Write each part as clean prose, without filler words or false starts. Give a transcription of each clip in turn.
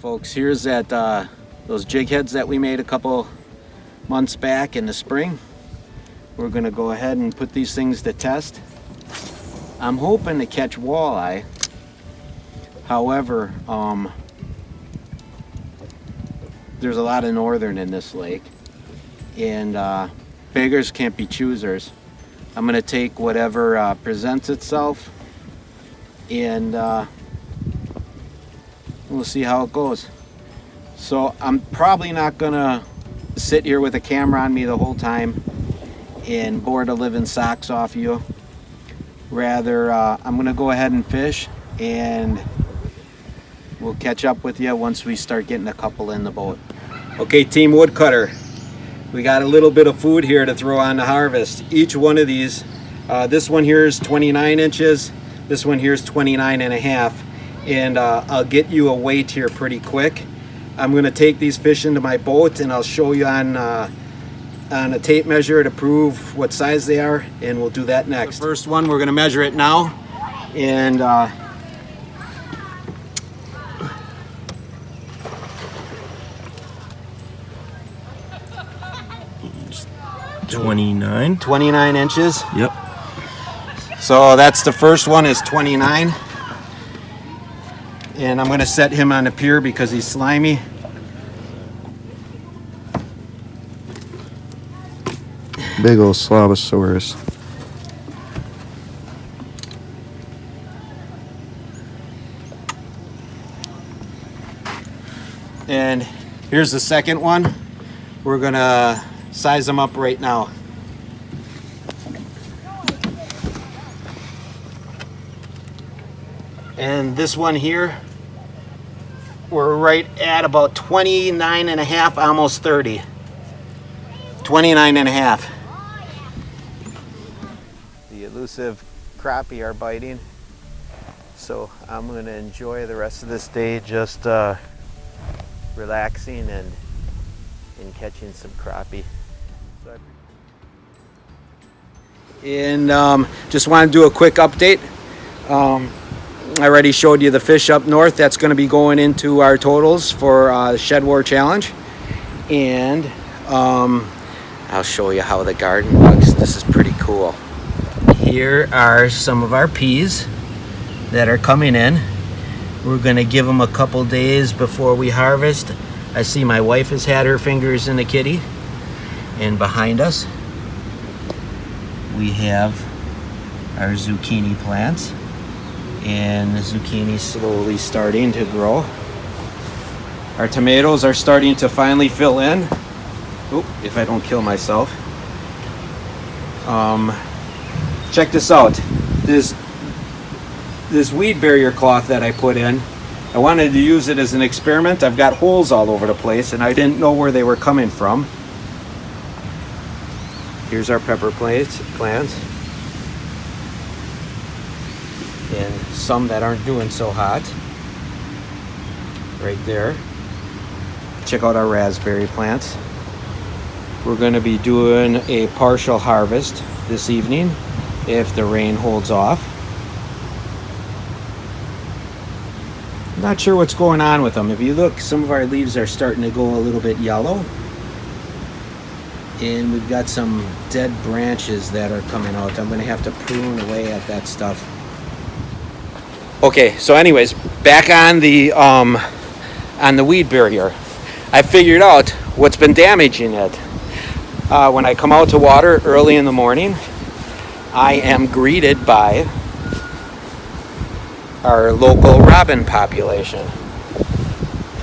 Folks, here's that those jig heads that we made a couple months back in the spring. We're gonna go ahead and put these things to test. I'm hoping to catch walleye. However, there's a lot of northern in this lake, and beggars can't be choosers. I'm gonna take whatever presents itself, and we'll see how it goes. So I'm probably not gonna sit here with a camera on me the whole time and bore the living socks off you. Rather, I'm gonna go ahead and fish, and we'll catch up with you once we start getting a couple in the boat. Okay, Team Woodcutter, we got a little bit of food here to throw on the harvest. Each one of these, this one here is 29 inches, this one here is 29 and a half, and I'll get you a weight here pretty quick. I'm gonna take these fish into my boat, and I'll show you on a tape measure to prove what size they are, and we'll do that next. The first one, we're gonna measure it now, and 29 inches. Yep. So that's the first one, is 29. And I'm gonna set him on the pier because he's slimy. Big old Slobosaurus. And here's the second one. We're gonna size them up right now. And this one here, we're right at about 29 and a half, almost 30. 29 and a half. The elusive crappie are biting, so I'm going to enjoy the rest of this day just relaxing and catching some crappie. And just want to do a quick update. I already showed you the fish up north. That's going to be going into our totals for the Shed War Challenge. And I'll show you how the garden looks. This is pretty cool. Here are some of our peas that are coming in. We're going to give them a couple days before we harvest. I see my wife has had her fingers in the kitty. And behind us, we have our zucchini plants. And the zucchini slowly starting to grow. Our tomatoes are starting to finally fill in. Oop, if I don't kill myself. Check this out. This weed barrier cloth that I put in, I wanted to use it as an experiment. I've got holes all over the place, and I didn't know where they were coming from. Here's our pepper plants. And some that aren't doing so hot. Right there. Check out our raspberry plants. We're going to be doing a partial harvest this evening if the rain holds off. Not sure what's going on with them. If you look, some of our leaves are starting to go a little bit yellow. And we've got some dead branches that are coming out. I'm going to have to prune away at that stuff. Okay, so anyways, back on the weed barrier. I figured out what's been damaging it. When I come out to water early in the morning, I am greeted by our local robin population.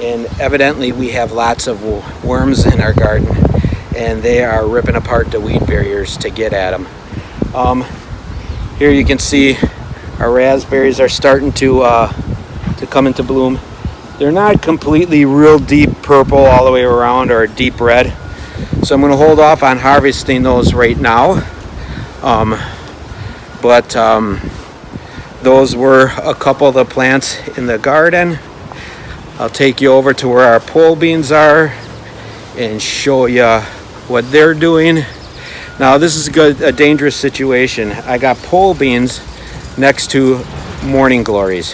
And evidently we have lots of worms in our garden, and they are ripping apart the weed barriers to get at them. Here you can see our raspberries are starting to come into bloom. They're not completely real deep purple all the way around or deep red. So I'm going to hold off on harvesting those right now. But those were a couple of the plants in the garden. I'll take you over to where our pole beans are and show you what they're doing. Now this is a dangerous situation. I got pole beans next to morning glories.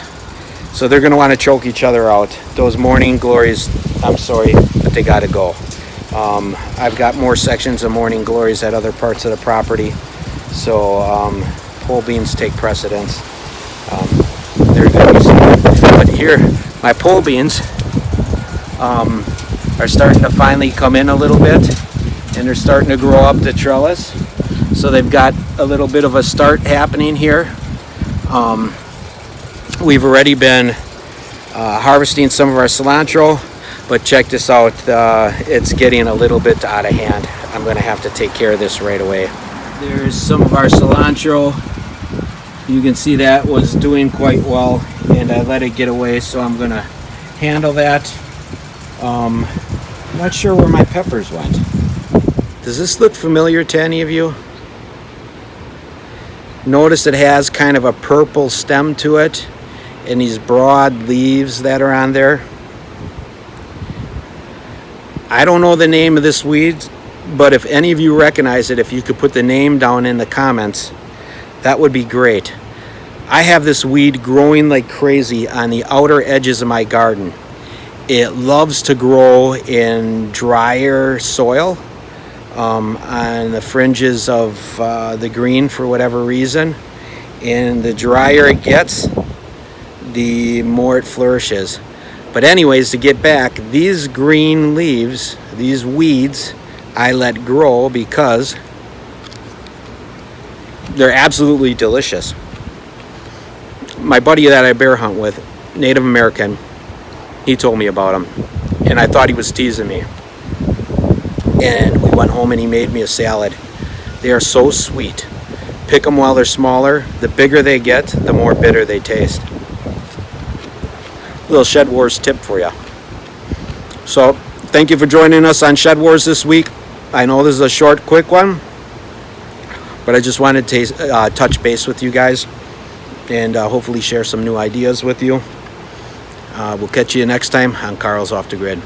So they're going to want to choke each other out. Those morning glories, I'm sorry, but they got to go. I've got more sections of morning glories at other parts of the property. So pole beans take precedence. They're good. But here, my pole beans are starting to finally come in a little bit, and they're starting to grow up the trellis. So they've got a little bit of a start happening here. We've already been harvesting some of our cilantro, but check this out, it's getting a little bit out of hand. I'm going to have to take care of this right away. There's some of our cilantro. You can see that was doing quite well, and I let it get away, so I'm going to handle that. I'm not sure where my peppers went. Does this look familiar to any of you? Notice it has kind of a purple stem to it and these broad leaves that are on there. I don't know the name of this weed, but if any of you recognize it, if you could put the name down in the comments, that would be great. I have this weed growing like crazy on the outer edges of my garden. It loves to grow in drier soil, on the fringes of the green for whatever reason, and the drier it gets, the more it flourishes. But anyways, to get back, these green leaves, these weeds, I let grow because they're absolutely delicious. My buddy that I bear hunt with, Native American, he told me about them, and I thought he was teasing me. And we went home and he made me a salad. They are so sweet. Pick them while they're smaller. The bigger they get, the more bitter they taste. Little Shed Wars tip for you. So thank you for joining us on Shed Wars this week. I know this is a short, quick one, but I just wanted to touch base with you guys and hopefully share some new ideas with you. We'll catch you next time on Carl's Off the Grid.